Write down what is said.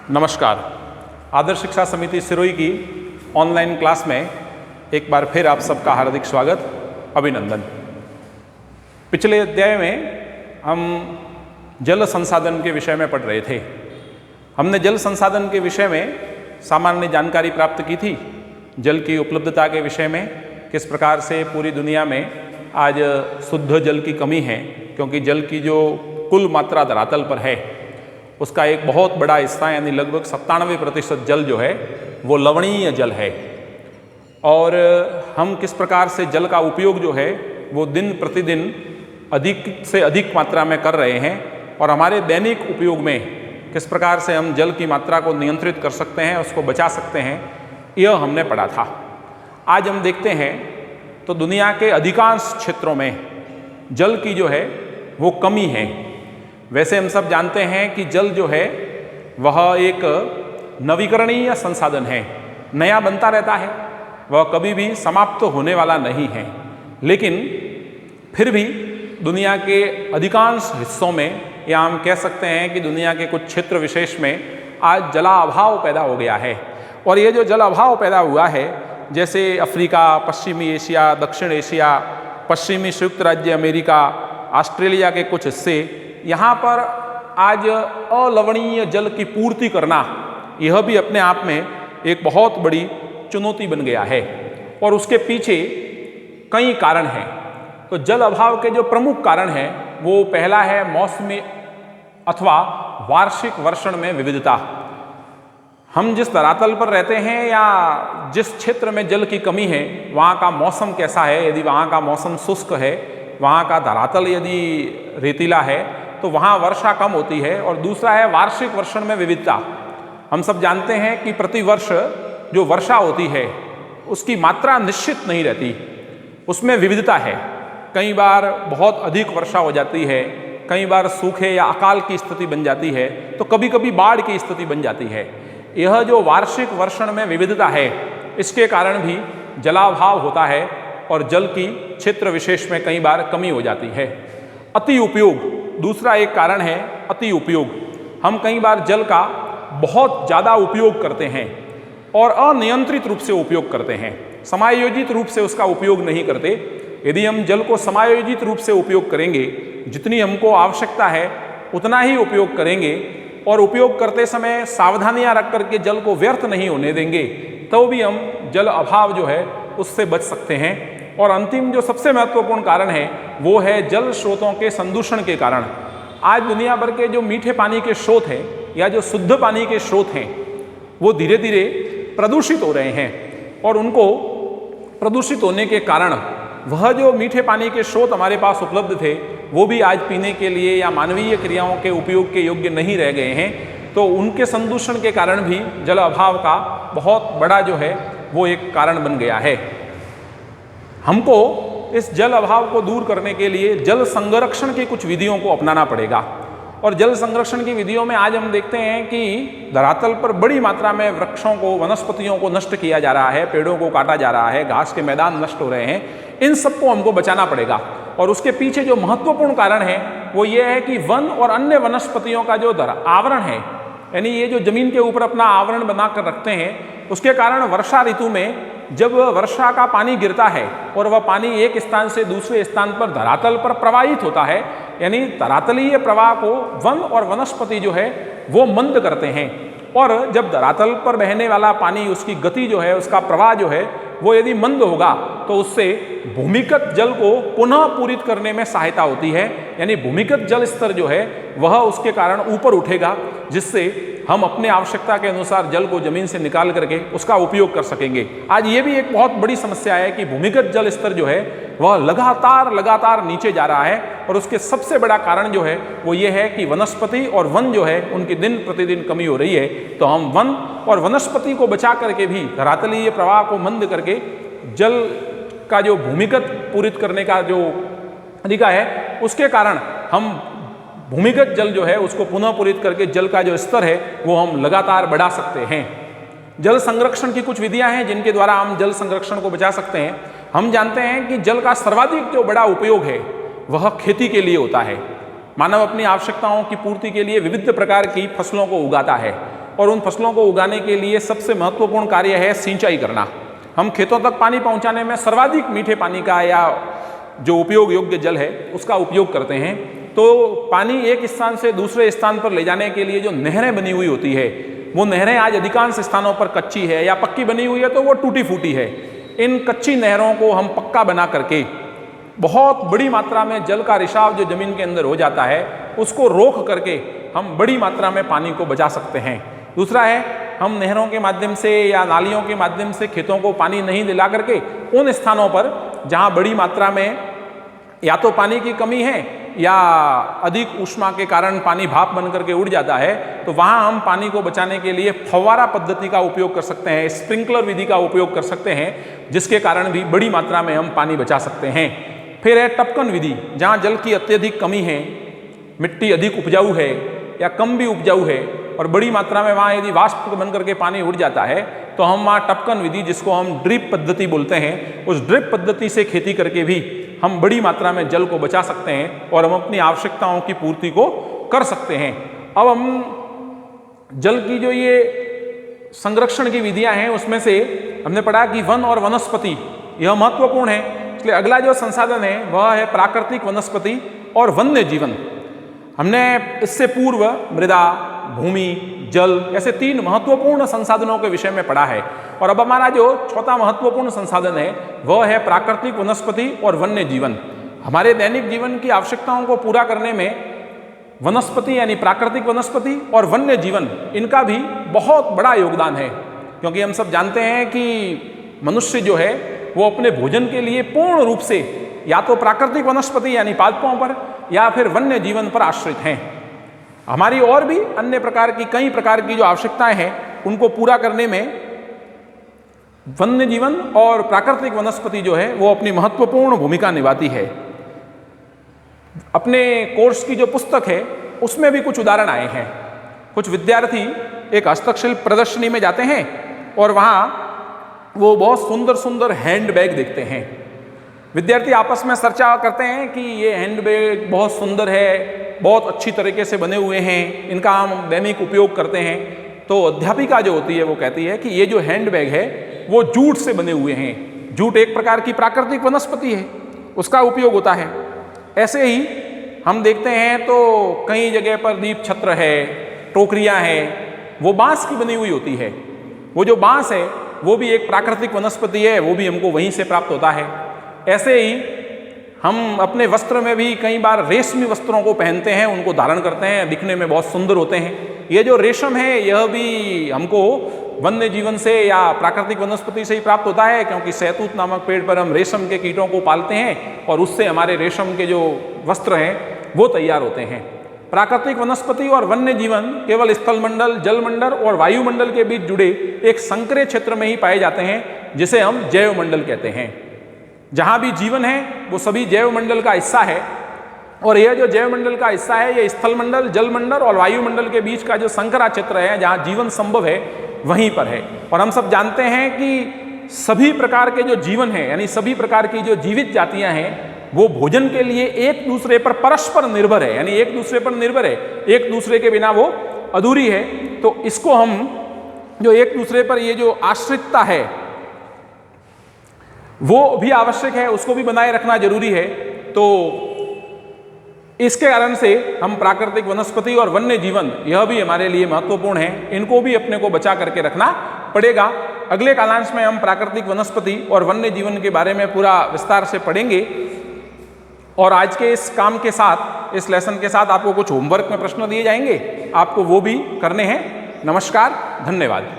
नमस्कार। आदर्श शिक्षा समिति सिरोही की ऑनलाइन क्लास में एक बार फिर आप सबका हार्दिक स्वागत, अभिनंदन। पिछले अध्याय में हम जल संसाधन के विषय में पढ़ रहे थे। हमने जल संसाधन के विषय में सामान्य जानकारी प्राप्त की थी। जल की उपलब्धता के विषय में, किस प्रकार से पूरी दुनिया में आज शुद्ध जल की कमी है, क्योंकि जल की जो कुल मात्रा धरातल पर है उसका एक बहुत बड़ा हिस्सा यानी लगभग 97% जल जो है वो लवणीय जल है। और हम किस प्रकार से जल का उपयोग जो है वो दिन प्रतिदिन अधिक से अधिक मात्रा में कर रहे हैं, और हमारे दैनिक उपयोग में किस प्रकार से हम जल की मात्रा को नियंत्रित कर सकते हैं, उसको बचा सकते हैं, यह हमने पढ़ा था। आज हम देखते हैं तो दुनिया के अधिकांश क्षेत्रों में जल की जो है वो कमी है। वैसे हम सब जानते हैं कि जल जो है वह एक नवीकरणीय संसाधन है, नया बनता रहता है, वह कभी भी समाप्त होने वाला नहीं है। लेकिन फिर भी दुनिया के अधिकांश हिस्सों में, या हम कह सकते हैं कि दुनिया के कुछ क्षेत्र विशेष में आज जलाभाव पैदा हो गया है। और ये जो जलाभाव पैदा हुआ है, जैसे अफ्रीका, पश्चिमी एशिया, दक्षिण एशिया, पश्चिमी संयुक्त राज्य अमेरिका, ऑस्ट्रेलिया के कुछ हिस्से, यहाँ पर आज अलवणीय जल की पूर्ति करना यह भी अपने आप में एक बहुत बड़ी चुनौती बन गया है। और उसके पीछे कई कारण हैं। तो जल अभाव के जो प्रमुख कारण हैं वो पहला है मौसमी अथवा वार्षिक वर्षण में विविधता। हम जिस धरातल पर रहते हैं या जिस क्षेत्र में जल की कमी है वहाँ का मौसम कैसा है। यदि वहाँ का मौसम शुष्क है, वहाँ का धरातल यदि रेतीला है, तो वहाँ वर्षा कम होती है। और दूसरा है वार्षिक वर्षण में विविधता। हम सब जानते हैं कि प्रतिवर्ष जो वर्षा होती है उसकी मात्रा निश्चित नहीं रहती, उसमें विविधता है। कई बार बहुत अधिक वर्षा हो जाती है, कई बार सूखे या अकाल की स्थिति बन जाती है, तो कभी कभी बाढ़ की स्थिति बन जाती है। यह जो वार्षिक वर्षण में विविधता है, इसके कारण भी जलाभाव होता है और जल की क्षेत्र विशेष में कई बार कमी हो जाती है। अति उपयोग दूसरा एक कारण है। अति उपयोग, हम कई बार जल का बहुत ज़्यादा उपयोग करते हैं और अनियंत्रित रूप से उपयोग करते हैं, समायोजित रूप से उसका उपयोग नहीं करते। यदि हम जल को समायोजित रूप से उपयोग करेंगे, जितनी हमको आवश्यकता है उतना ही उपयोग करेंगे, और उपयोग करते समय सावधानियां रख करके जल को व्यर्थ नहीं होने देंगे, तो भी हम जल अभाव जो है उससे बच सकते हैं। और अंतिम जो सबसे महत्वपूर्ण कारण है वो है जल स्रोतों के संदूषण के कारण। आज दुनिया भर के जो मीठे पानी के स्रोत हैं या जो शुद्ध पानी के स्रोत हैं वो धीरे धीरे प्रदूषित हो रहे हैं, और उनको प्रदूषित होने के कारण वह जो मीठे पानी के स्रोत हमारे पास उपलब्ध थे वो भी आज पीने के लिए या मानवीय क्रियाओं के उपयोग के योग्य नहीं रह गए हैं। तो उनके संदूषण के कारण भी जल अभाव का बहुत बड़ा जो है वो एक कारण बन गया है। हमको इस जल अभाव को दूर करने के लिए जल संरक्षण की कुछ विधियों को अपनाना पड़ेगा। और जल संरक्षण की विधियों में आज हम देखते हैं कि धरातल पर बड़ी मात्रा में वृक्षों को, वनस्पतियों को नष्ट किया जा रहा है, पेड़ों को काटा जा रहा है, घास के मैदान नष्ट हो रहे हैं। इन सबको हमको बचाना पड़ेगा। और उसके पीछे जो महत्वपूर्ण कारण है वो ये है कि वन और अन्य वनस्पतियों का जो आवरण है, यानी ये जो जमीन के ऊपर अपना आवरण बना कर रखते हैं, उसके कारण वर्षा ऋतु में जब वर्षा का पानी गिरता है और वह पानी एक स्थान से दूसरे स्थान पर धरातल पर प्रवाहित होता है, यानी धरातलीय प्रवाह को वन और वनस्पति जो है वो मंद करते हैं। और जब धरातल पर बहने वाला पानी, उसकी गति जो है, उसका प्रवाह जो है वो यदि मंद होगा तो उससे भूमिगत जल को पुनः पूरित करने में सहायता होती है, यानी भूमिगत जल स्तर जो है वह उसके कारण ऊपर उठेगा, जिससे हम अपने आवश्यकता के अनुसार जल को जमीन से निकाल करके उसका उपयोग कर सकेंगे। आज ये भी एक बहुत बड़ी समस्या है कि भूमिगत जल स्तर जो है वह लगातार नीचे जा रहा है, और उसके सबसे बड़ा कारण जो है वो ये है कि वनस्पति और वन जो है उनकी दिन प्रतिदिन कमी हो रही है। तो हम वन और वनस्पति को बचा करके भी धरातलीय प्रवाह को मंद करके जल का जो भूमिगत पूरित करने का जो तरीका है, उसके कारण हम भूमिगत जल जो है उसको पुनः पूरित करके जल का जो स्तर है वो हम लगातार बढ़ा सकते हैं। जल संरक्षण की कुछ विधियां हैं जिनके द्वारा हम जल संरक्षण को बचा सकते हैं। हम जानते हैं कि जल का सर्वाधिक जो बड़ा उपयोग है वह खेती के लिए होता है। मानव अपनी आवश्यकताओं की पूर्ति के लिए विविध प्रकार की फसलों को उगाता है। और उन फसलों को उगाने के लिए सबसे महत्वपूर्ण कार्य है सिंचाई करना। हम खेतों तक पानी पहुंचाने में सर्वाधिक मीठे पानी का या जो उपयोग योग्य जल है उसका उपयोग करते हैं। तो पानी एक स्थान से दूसरे स्थान पर ले जाने के लिए जो नहरें बनी हुई होती है, वो नहरें आज अधिकांश स्थानों पर कच्ची है या पक्की बनी हुई है तो वो टूटी फूटी है। इन कच्ची नहरों को हम पक्का बना करके बहुत बड़ी मात्रा में जल का रिसाव जो जमीन के अंदर हो जाता है उसको रोक करके हम बड़ी मात्रा में पानी को बचा सकते हैं। दूसरा है, हम नहरों के माध्यम से या नालियों के माध्यम से खेतों को पानी नहीं दिला करके उन स्थानों पर जहां बड़ी मात्रा में या तो पानी की कमी है या अधिक ऊष्मा के कारण पानी भाप बन करके उड़ जाता है, तो वहां हम पानी को बचाने के लिए फव्वारा पद्धति का उपयोग कर सकते हैं, स्प्रिंकलर विधि का उपयोग कर सकते हैं, जिसके कारण भी बड़ी मात्रा में हम पानी बचा सकते हैं। फिर है टपकन विधि, जहां जल की अत्यधिक कमी है, मिट्टी अधिक उपजाऊ है या कम भी उपजाऊ है और बड़ी मात्रा में वहाँ यदि वाष्प बन करके पानी उड़ जाता है तो हम वहाँ टपकन विधि, जिसको हम ड्रिप पद्धति बोलते हैं, उस ड्रिप पद्धति से खेती करके भी हम बड़ी मात्रा में जल को बचा सकते हैं और हम अपनी आवश्यकताओं की पूर्ति को कर सकते हैं। अब हम जल की जो ये संरक्षण की विधियां हैं उसमें से हमने पढ़ा कि वन और वनस्पति यह महत्वपूर्ण है। इसलिए अगला जो संसाधन है वह है प्राकृतिक वनस्पति और वन्य जीवन। हमने इससे पूर्व मृदा, भूमि, जल ऐसे 3 महत्वपूर्ण संसाधनों के विषय में पढ़ा है और अब हमारा जो चौथा महत्वपूर्ण संसाधन है वह है प्राकृतिक वनस्पति और वन्य जीवन। हमारे दैनिक जीवन की आवश्यकताओं को पूरा करने में वनस्पति यानी प्राकृतिक वनस्पति और वन्य जीवन, इनका भी बहुत बड़ा योगदान है, क्योंकि हम सब जानते हैं कि मनुष्य जो है वो अपने भोजन के लिए पूर्ण रूप से या तो प्राकृतिक वनस्पति यानी पादपों पर या फिर वन्य जीवन पर आश्रित हैं। हमारी और भी अन्य प्रकार की कई प्रकार की जो आवश्यकताएं हैं उनको पूरा करने में वन्य जीवन और प्राकृतिक वनस्पति जो है वो अपनी महत्वपूर्ण भूमिका निभाती है। अपने कोर्स की जो पुस्तक है उसमें भी कुछ उदाहरण आए हैं। कुछ विद्यार्थी एक हस्तशिल्प प्रदर्शनी में जाते हैं और वहाँ वो बहुत सुंदर सुंदर हैंड बैग देखते हैं। विद्यार्थी आपस में चर्चा करते हैं कि ये हैंड बैग बहुत सुंदर है, बहुत अच्छी तरीके से बने हुए हैं, इनका हम दैनिक उपयोग करते हैं। तो अध्यापिका जो होती है वो कहती है कि ये जो हैंड बैग है वो जूट से बने हुए हैं। जूट एक प्रकार की प्राकृतिक वनस्पति है, उसका उपयोग होता है। ऐसे ही हम देखते हैं तो कई जगह पर दीप छत्र है, टोकरियाँ हैं, वो बांस की बनी हुई होती है। वो जो बांस है वो भी एक प्राकृतिक वनस्पति है, वो भी हमको वहीं से प्राप्त होता है। ऐसे ही हम अपने वस्त्र में भी कई बार रेशमी वस्त्रों को पहनते हैं, उनको धारण करते हैं, दिखने में बहुत सुंदर होते हैं। ये जो रेशम है यह भी हमको वन्य जीवन से या प्राकृतिक वनस्पति से ही प्राप्त होता है, क्योंकि सहतूत नामक पेड़ पर हम रेशम के कीटों को पालते हैं और उससे हमारे रेशम के जो वस्त्र हैं वो तैयार होते हैं। प्राकृतिक वनस्पति और वन्य जीवन केवल स्थलमंडल, जलमंडल और वायुमंडल के बीच जुड़े एक संकरे क्षेत्र में ही पाए जाते हैं, जिसे हम जैवमंडल कहते हैं। जहाँ भी जीवन है वो सभी जैवमंडल का हिस्सा है और यह जो जैवमंडल का हिस्सा है ये स्थलमंडल, जलमंडल और वायुमंडल के बीच का जो संकरा क्षेत्र है जहाँ जीवन संभव है वहीं पर है। और हम सब जानते हैं कि सभी प्रकार के जो जीवन है यानी सभी प्रकार की जो जीवित जातियां हैं वो भोजन के लिए एक दूसरे पर परस्पर निर्भर है, यानी एक दूसरे पर निर्भर है, एक दूसरे के बिना वो अधूरी है। तो इसको हम जो एक दूसरे पर ये जो आश्रितता है वो भी आवश्यक है, उसको भी बनाए रखना जरूरी है। तो इसके कारण से हम प्राकृतिक वनस्पति और वन्य जीवन यह भी हमारे लिए महत्वपूर्ण है, इनको भी अपने को बचा करके रखना पड़ेगा। अगले कालांश में हम प्राकृतिक वनस्पति और वन्य जीवन के बारे में पूरा विस्तार से पढ़ेंगे और आज के इस काम के साथ, इस लेसन के साथ आपको कुछ होमवर्क में प्रश्न दिए जाएंगे, आपको वो भी करने हैं। नमस्कार, धन्यवाद।